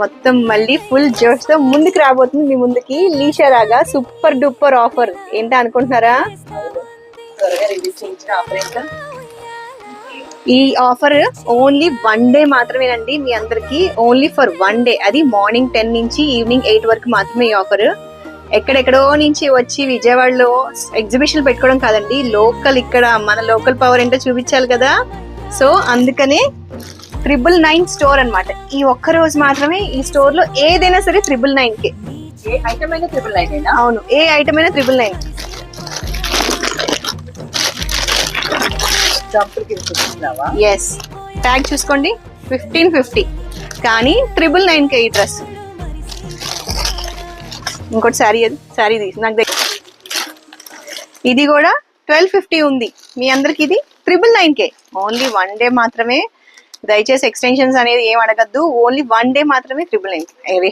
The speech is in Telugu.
మొత్తం మళ్ళీ ఫుల్ జోష్ తో ముందుకు రాబోతుంది మీ ముందుకి లీషా రాగా సూపర్ డూపర్ ఆఫర్. ఏంటో అనుకుంటున్నారా? ఈ ఆఫర్ ఓన్లీ 1 డే మాత్రమేనండి మీ అందరికి. Only for 1 day. అది మార్నింగ్ 10 నుంచి ఈవినింగ్ 8 వరకు మాత్రమే ఈ ఆఫర్. ఎక్కడెక్కడో నుంచి వచ్చి విజయవాడలో ఎగ్జిబిషన్ పెట్టుకోవడం కాదండి, లోకల్ ఇక్కడ మన లోకల్ పవర్ ఏంటో చూపించాలి కదా. సో అందుకనే 999 స్టోర్ అన్నమాట. ఈ ఒక్క రోజు మాత్రమే ఈ స్టోర్ లో ఏదైనా సరే 999 కే. ఏ ఐటమ్ అయినా 999. అవును, ఏ ఐటమ్ అయినా 999. ఎస్, ట్యాగ్ చూసుకోండి 1550, కానీ 999 కే ఈ డ్రెస్. ఇంకోటి శారీ, అది శారీ తీసి నాకు దగ్గర. ఇది కూడా 1250 ఉంది మీ అందరికి. ఇది 999 కే. ఓన్లీ 1 డే మాత్రమే. దయచేసి ఎక్స్టెన్షన్స్ అనేది ఏం అడగద్దు. ఓన్లీ 1 డే మాత్రమే 999.